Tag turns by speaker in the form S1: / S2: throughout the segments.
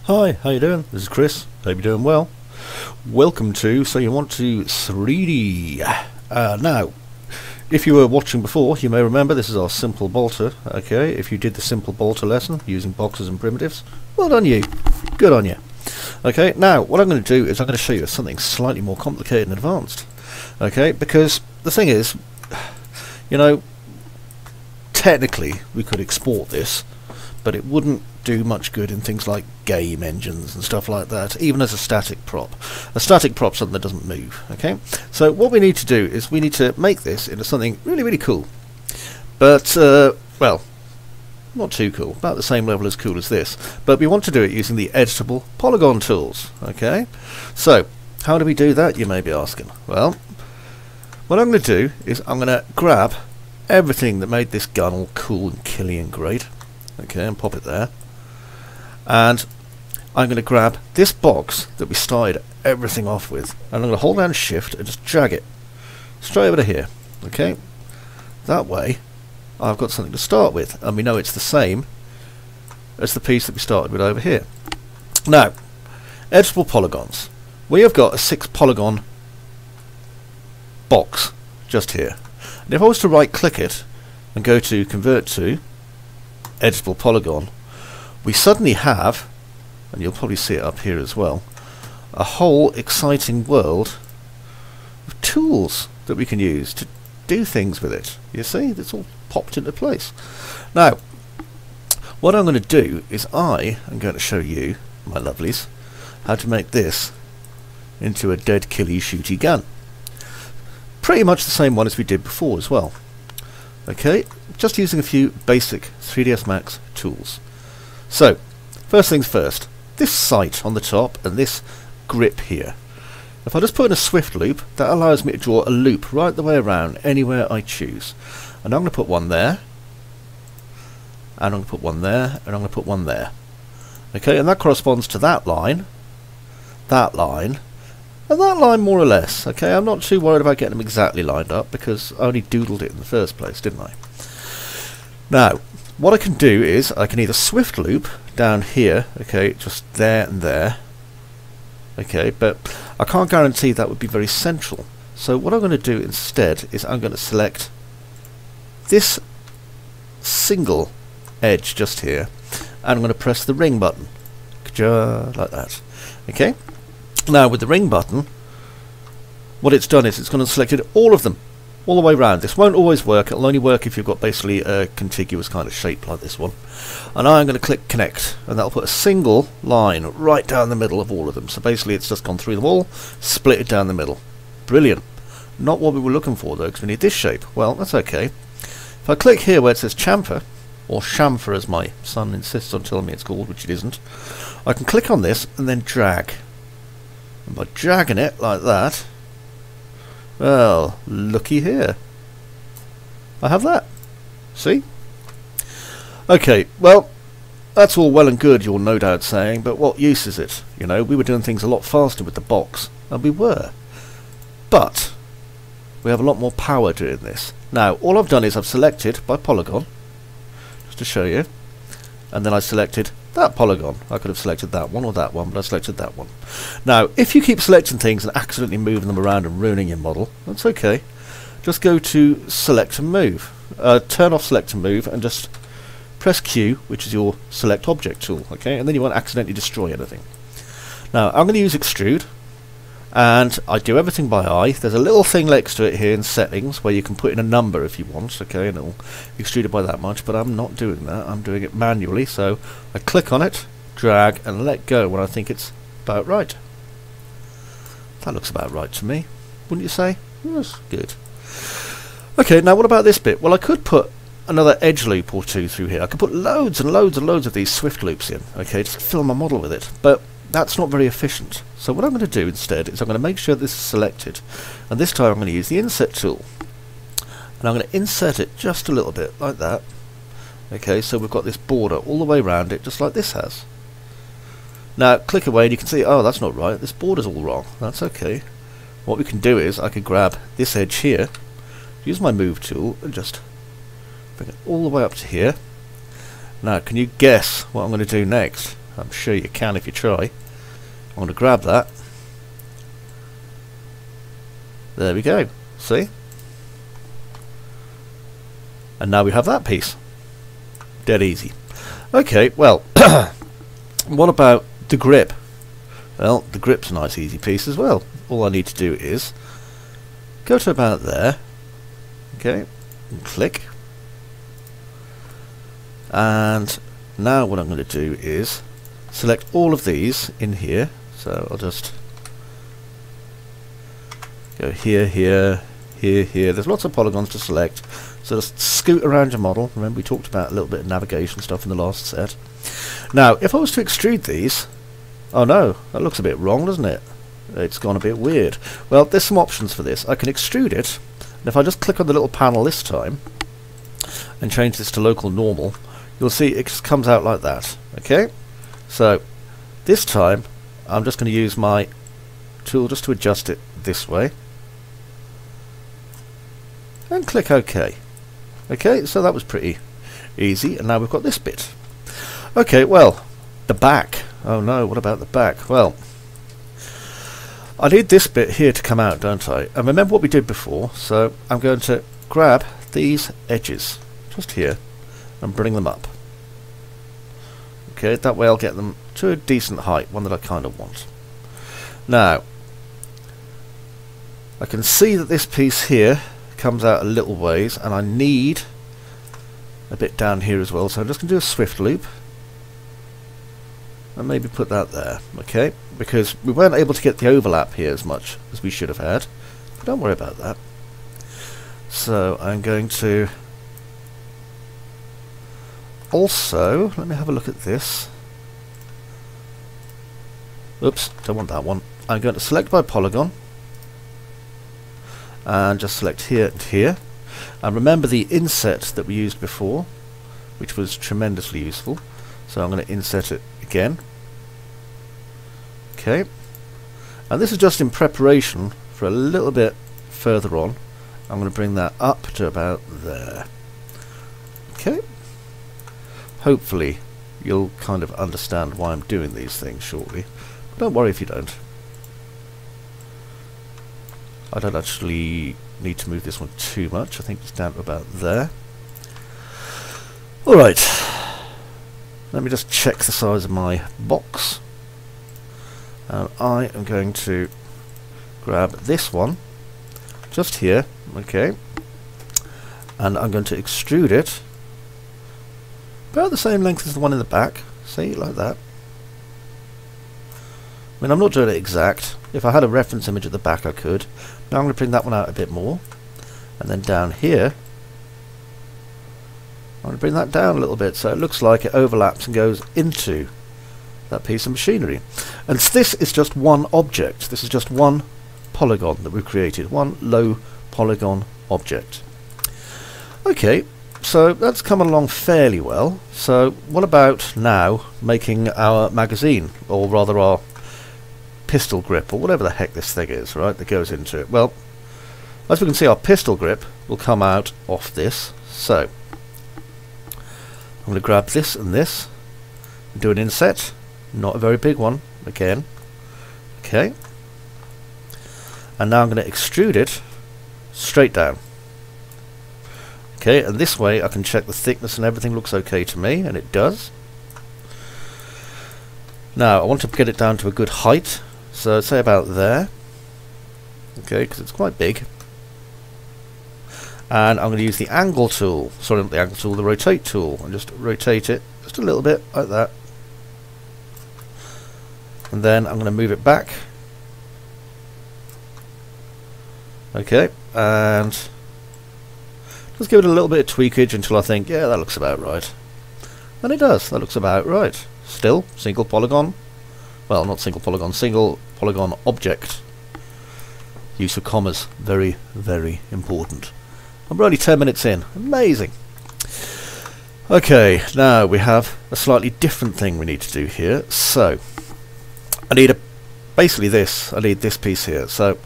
S1: Hi, how you doing? This is Chris. Hope you're doing well. Welcome to So You Want to 3D. Now, if you were watching before, you may remember this is our simple bolter. Okay, if you did the simple bolter lesson using boxes and primitives, well done you. Good on you. Okay, now what I'm going to do is I'm going to show you something slightly more complicated and advanced. Okay, because the thing is, you know, technically we could export this, but it wouldn't do much good in things like game engines and stuff like that, even as a static prop. A static prop something that doesn't move. Okay, so what we need to do is we need to make this into something really cool, but well, not too cool, about the same level as cool as this, but we want to do it using the editable polygon tools. Okay, so how do we do that, you may be asking? Well, what I'm going to do is I'm going to grab everything that made this gun all cool and killy and great, okay, and pop it there. And I'm going to grab this box that we started everything off with, and I'm going to hold down shift and just drag it straight over to here. Okay, that way I've got something to start with, and we know it's the same as the piece that we started with over here. Now, editable polygons. We have got a 6 polygon box just here, and if I was to right click it and go to convert to editable polygon, we suddenly have, and you'll probably see it up here as well, a whole exciting world of tools that we can use to do things with it. You see, it's all popped into place. Now, what I'm going to do is I am going to show you, my lovelies, how to make this into a dead killy shooty gun. Pretty much the same one as we did before as well. Okay, just using a few basic 3ds Max tools. So, first things first, this sight on the top and this grip here. If I just put in a swift loop, that allows me to draw a loop right the way around anywhere I choose. And I'm going to put one there, and I'm going to put one there, and I'm going to put one there. Okay, and that corresponds to that line, and that line more or less. Okay, I'm not too worried about getting them exactly lined up because I only doodled it in the first place, didn't I? Now, what I can do is I can either swift loop down here, okay, just there and there, okay, but I can't guarantee that would be very central. So what I'm going to do instead is I'm going to select this single edge just here, and I'm going to press the ring button, just like that. Okay, now with the ring button, what it's done is it's going to select all of them all the way around. This won't always work. It'll only work if you've got basically a contiguous kind of shape like this one. And I'm going to click connect, and that'll put a single line right down the middle of all of them. So basically it's just gone through them all, split it down the middle. Brilliant. Not what we were looking for though, because we need this shape. Well, that's okay. If I click here where it says chamfer, or chamfer as my son insists on telling me it's called, which it isn't, I can click on this and then drag. And by dragging it like that, well, looky here, I have that. See? Okay, well, that's all well and good, you're no doubt saying, but what use is it? You know, we were doing things a lot faster with the box, and we were. But we have a lot more power doing this. Now, all I've done is I've selected by polygon, just to show you, and then I selected that polygon. I could have selected that one or that one, but I selected that one. Now, if you keep selecting things and accidentally moving them around and ruining your model, that's okay. Just go to select and move. Turn off select and move and just press Q, which is your select object tool, okay? And then you won't accidentally destroy anything. Now, I'm going to use extrude, and I do everything by eye. There's a little thing next to it here in settings where you can put in a number if you want, okay, and it'll extrude it by that much, but I'm not doing that. I'm doing it manually, so I click on it, drag, and let go when I think it's about right. That looks about right to me, wouldn't you say? Yes, good. Okay, now what about this bit? Well, I could put another edge loop or two through here. I could put loads and loads and loads of these swift loops in, okay, just fill my model with it, but that's not very efficient. So what I'm going to do instead is I'm going to make sure this is selected, and this time I'm going to use the inset tool, and I'm going to insert it just a little bit like that. Okay, so we've got this border all the way around it, just like this has. Now click away and you can see, oh, that's not right, this border's all wrong. That's okay. What we can do is I can grab this edge here, use my move tool, and just bring it all the way up to here. Now can you guess what I'm going to do next? I'm sure you can if you try. I'm going to grab that. There we go. See? And now we have that piece. Dead easy. Okay, well, what about the grip? Well, the grip's a nice easy piece as well. All I need to do is go to about there. Okay, and click. And now what I'm going to do is select all of these in here. So I'll just go here, here, here, here. There's lots of polygons to select. So just scoot around your model. Remember we talked about a little bit of navigation stuff in the last set. Now, if I was to extrude these... Oh no, that looks a bit wrong, doesn't it? It's gone a bit weird. Well, there's some options for this. I can extrude it, and if I just click on the little panel this time, and change this to local normal, you'll see it just comes out like that. Okay? So, this time, I'm just going to use my tool just to adjust it this way. And click OK. Okay, so that was pretty easy, and now we've got this bit. Okay, well, the back. Oh no, what about the back? Well, I need this bit here to come out, don't I? And remember what we did before, so I'm going to grab these edges, just here, and bring them up. Okay, that way I'll get them to a decent height, one that I kind of want. Now, I can see that this piece here comes out a little ways, and I need a bit down here as well, so I'm just going to do a swift loop and maybe put that there, okay, because we weren't able to get the overlap here as much as we should have had, but don't worry about that. So I'm going to also, let me have a look at this. Oops, don't want that one. I'm going to select by polygon and just select here and here, and remember the inset that we used before, which was tremendously useful, so I'm going to inset it again. Okay, and this is just in preparation for a little bit further on. I'm going to bring that up to about there. Okay, hopefully you'll kind of understand why I'm doing these things shortly, but don't worry if you don't. I don't actually need to move this one too much. I think it's down to about there. Alright, let me just check the size of my box. And I am going to grab this one, just here, okay, and I'm going to extrude it about the same length as the one in the back, see, like that. I mean, I'm not doing it exact. If I had a reference image at the back I could. Now I'm going to bring that one out a bit more, and then down here I'm going to bring that down a little bit so it looks like it overlaps and goes into that piece of machinery. And this is just one object. This is just one polygon that we've created, one low polygon object. Okay, so that's come along fairly well. So what about now making our magazine, or rather our pistol grip, or whatever the heck this thing is, right, that goes into it? Well, as we can see, our pistol grip will come out off this. So I'm going to grab this and this and do an inset. Not a very big one, again. Okay. And now I'm going to extrude it straight down. Okay, and this way I can check the thickness and everything looks okay to me, and it does. Now I want to get it down to a good height, so say about there. Okay, because it's quite big. And I'm going to use the angle tool, sorry, not the angle tool, the rotate tool, and just rotate it just a little bit like that. And then I'm going to move it back. Okay, and just give it a little bit of tweakage until I think, yeah, that looks about right. And it does, that looks about right. Still, single polygon. Well, not single polygon object. Use of commas, very, very important. I'm only 10 minutes in. Amazing. Okay, now we have a slightly different thing we need to do here. So I need basically this. I need this piece here. So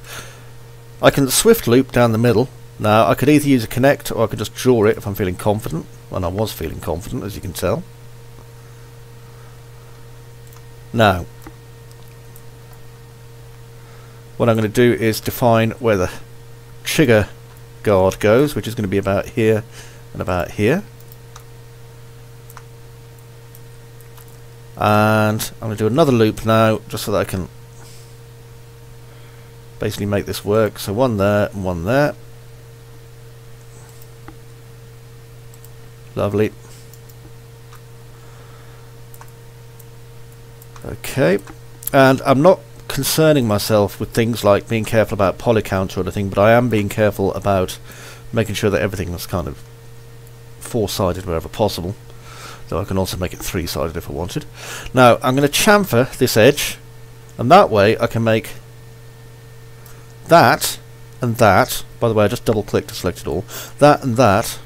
S1: I can swift loop down the middle. Now I could either use a connect or I could just draw it if I'm feeling confident. And I was feeling confident, as you can tell. Now, what I'm going to do is define where the trigger guard goes, which is going to be about here and about here. And I'm going to do another loop now, just so that I can basically make this work. So one there and one there. Lovely. Okay, and I'm not concerning myself with things like being careful about poly count or anything, but I am being careful about making sure that everything is kind of four-sided wherever possible. Though I can also make it three-sided if I wanted. Now I'm going to chamfer this edge, and that way I can make that and that. By the way, I just double-click to select it all. That and that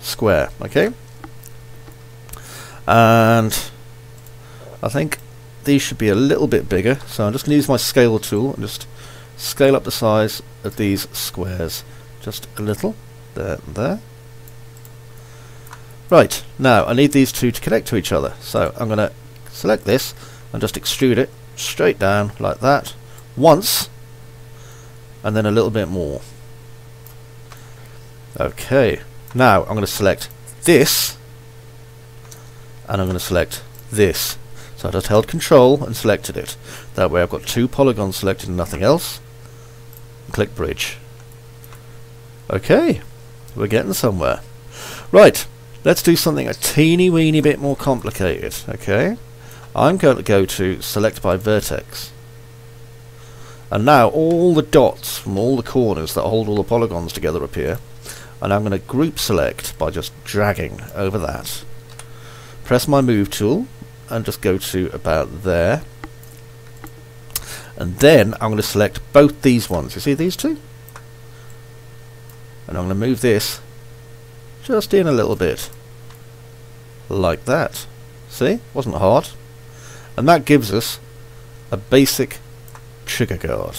S1: square. Okay, and I think these should be a little bit bigger, so I'm just going to use my scale tool and just scale up the size of these squares just a little, there and there. Right, now I need these two to connect to each other, so I'm going to select this and just extrude it straight down like that once, and then a little bit more. Okay, now I'm going to select this, and I'm going to select this. So I just held Control and selected it. That way I've got two polygons selected and nothing else. And click Bridge. Okay, we're getting somewhere. Right, let's do something a teeny weeny bit more complicated. Okay, I'm going to go to Select by Vertex. And now all the dots from all the corners that hold all the polygons together appear. And I'm going to group select by just dragging over that. Press my Move tool and just go to about there, and then I'm going to select both these ones. You see these two? And I'm going to move this just in a little bit like that. See? Wasn't hard. And that gives us a basic trigger guard.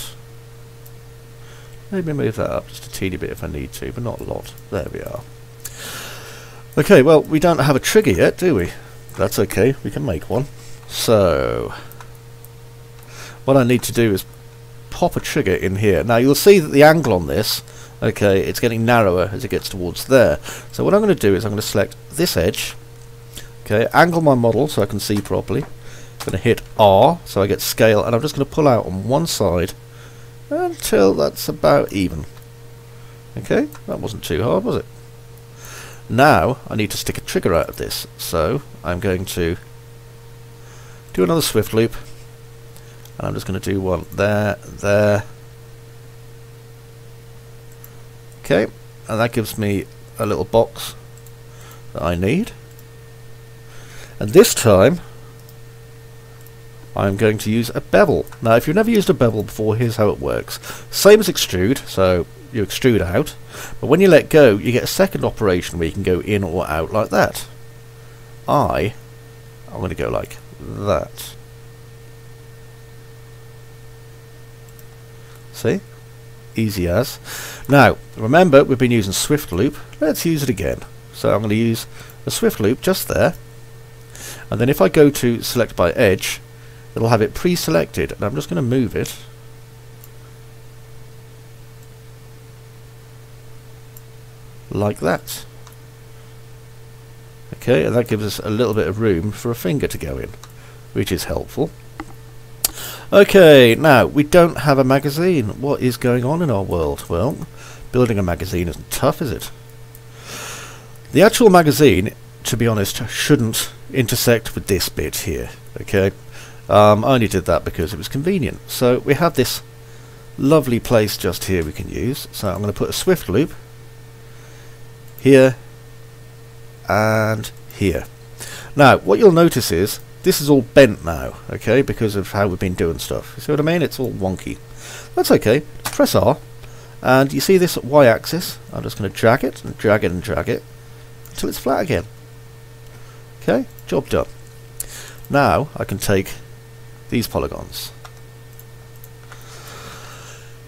S1: Maybe move that up just a teeny bit if I need to, but not a lot. There we are. Okay, well, we don't have a trigger yet, do we? That's okay, we can make one. So what I need to do is pop a trigger in here. Now you'll see that the angle on this, okay, it's getting narrower as it gets towards there. So what I'm going to do is I'm going to select this edge, okay, angle my model so I can see properly. I'm going to hit R so I get scale, and I'm just going to pull out on one side until that's about even. Okay, that wasn't too hard, was it? Now I need to stick a trigger out of this, so I'm going to do another swift loop, and I'm just going to do one there, there. Okay, and that gives me a little box that I need. And this time I'm going to use a bevel. Now if you've never used a bevel before, here's how it works. Same as extrude, so you extrude out, but when you let go you get a second operation where you can go in or out like that. I'm going to go like that. See? Easy as. Now remember, we've been using swift loop. Let's use it again. So I'm going to use a swift loop just there, and then if I go to select by edge, it'll have it pre-selected, and I'm just going to move it like that. Okay, and that gives us a little bit of room for a finger to go in, which is helpful. Okay, now we don't have a magazine. What is going on in our world? Well, building a magazine isn't tough, is it? The actual magazine, to be honest, shouldn't intersect with this bit here. Okay, I only did that because it was convenient. So we have this lovely place just here we can use. So I'm going to put a swift loop here and here. Now what you'll notice is this is all bent now, okay, because of how we've been doing stuff. You see what I mean? It's all wonky. That's okay. Just press R, and you see this y-axis. I'm just going to drag it and drag it and drag it until it's flat again. Okay, job done. Now I can take these polygons.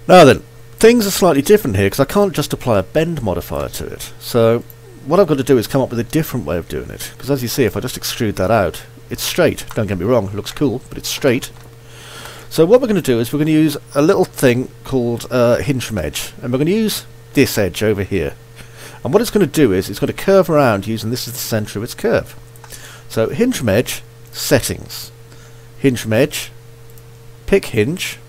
S1: Now then, things are slightly different here because I can't just apply a bend modifier to it. So what I've got to do is come up with a different way of doing it, because as you see, if I just extrude that out, it's straight. Don't get me wrong, it looks cool, but it's straight. So what we're going to do is we're going to use a little thing called hinge from edge, and we're going to use this edge over here. And what it's going to do is it's going to curve around using this as the centre of its curve. So hinge from edge, settings, hinge from edge, pick hinge,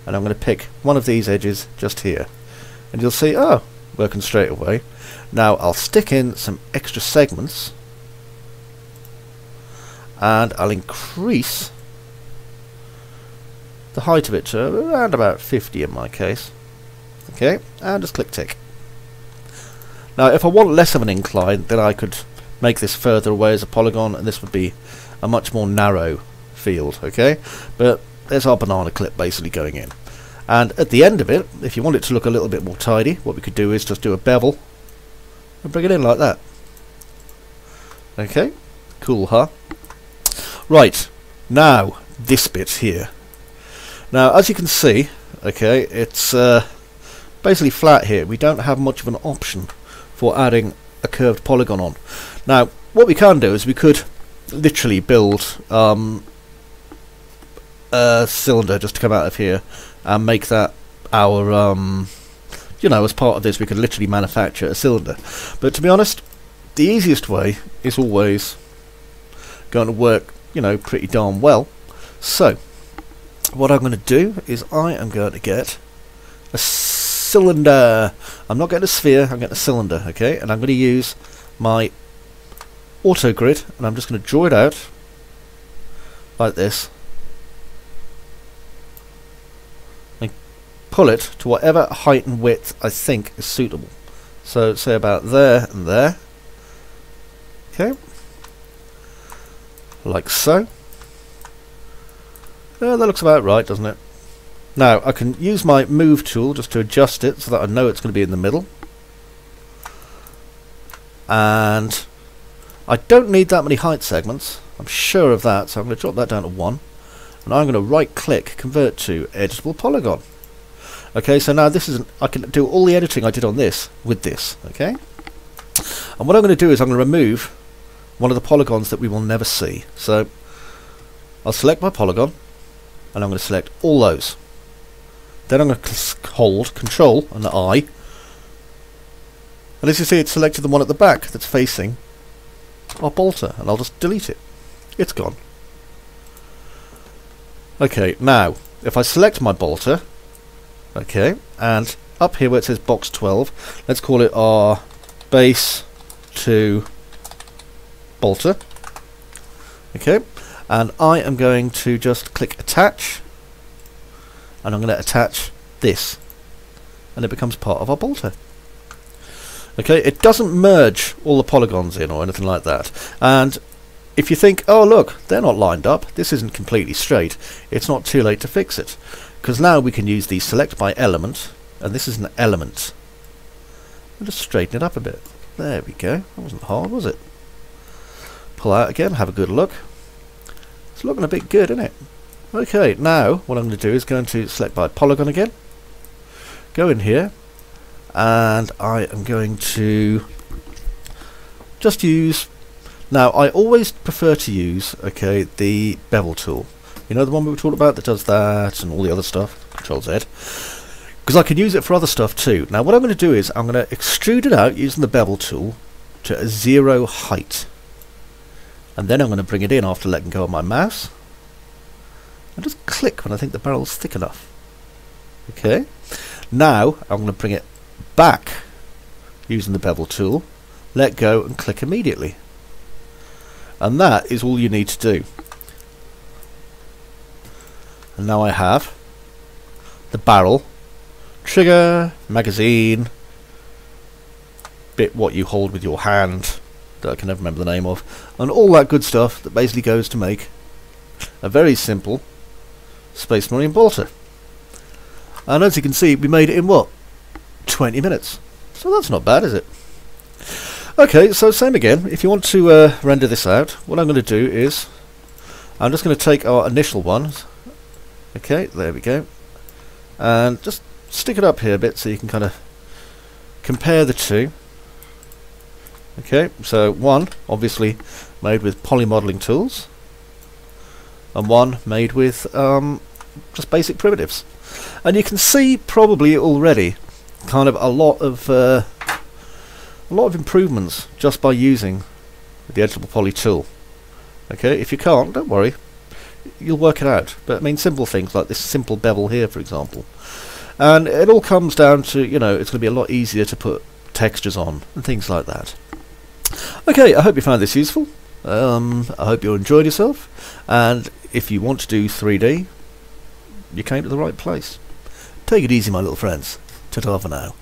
S1: and I'm going to pick one of these edges just here. And you'll see, oh, working straight away. Now I'll stick in some extra segments, and I'll increase the height of it to around about 50 in my case. Okay, and just click tick. Now if I want less of an incline, then I could make this further away as a polygon, and this would be a much more narrow field. Okay, but there's our banana clip basically going in. And at the end of it, if you want it to look a little bit more tidy, what we could do is just do a bevel and bring it in like that. Okay, cool, huh? Right, now this bit here. Now as you can see, okay, it's basically flat here. We don't have much of an option for adding a curved polygon on. Now what we can do is we could literally build a cylinder just to come out of here and make that our you know, as part of this we could literally manufacture a cylinder. But to be honest, the easiest way is always going to work, you know, pretty darn well. So what I'm going to do is I am going to get a cylinder. I'm not getting a sphere, I'm getting a cylinder, okay? And I'm going to use my auto grid, and I'm just going to draw it out like this and pull it to whatever height and width I think is suitable. So say about there and there, okay, like so. Yeah, that looks about right, doesn't it? Now I can use my move tool just to adjust it so that I know it's going to be in the middle. And I don't need that many height segments, I'm sure of that, so I'm going to drop that down to 1. And I'm going to right click, convert to editable polygon. Okay, so now this is I can do all the editing I did on this with this, okay? And what I'm going to do is I'm going to remove one of the polygons that we will never see. So I'll select my polygon, and I'm going to select all those. Then I'm going to hold Control and the I, and as you see it's selected the one at the back that's facing our bolter, and I'll just delete it. It's gone. Okay, now if I select my bolter, okay, and up here where it says box 12, let's call it our base to bolter. Okay, and I am going to just click attach, and I'm going to attach this, and it becomes part of our bolter. Okay, it doesn't merge all the polygons in or anything like that. And if you think, oh look, they're not lined up, this isn't completely straight, it's not too late to fix it, because now we can use the select by element, and this is an element. I'll just straighten it up a bit. There we go. That wasn't hard, was it? Pull out again, have a good look. It's looking a bit good, isn't it? Okay, now what I'm going to do is go into select by polygon again, go in here, and I am going to just use, now I always prefer to use, okay, the bevel tool. You know, the one we were talking about that does that and all the other stuff, Control Z, because I can use it for other stuff too. Now what I'm going to do is I'm going to extrude it out using the bevel tool to a 0 height. And then I'm going to bring it in after letting go of my mouse, and just click when I think the barrel's thick enough. Okay, now I'm going to bring it back using the bevel tool, let go and click immediately. And that is all you need to do. And now I have the barrel, trigger, magazine, bit what you hold with your hand that I can never remember the name of, and all that good stuff that basically goes to make a very simple Space Marine bolter. And as you can see, we made it in what? 20 minutes. So that's not bad, is it? Okay, so same again. If you want to render this out, what I'm going to do is I'm just going to take our initial ones. Okay, there we go. And just stick it up here a bit so you can kind of compare the two. Okay, so one obviously made with poly modeling tools, and one made with just basic primitives. And you can see probably already kind of a lot of improvements just by using the Editable Poly tool. Okay, if you can't, don't worry, you'll work it out. But I mean, simple things like this simple bevel here, for example. And it all comes down to, you know, it's going to be a lot easier to put textures on and things like that. Okay, I hope you found this useful. I hope you enjoyed yourself. And if you want to do 3D, you came to the right place. Take it easy, my little friends. Ta-ta for now.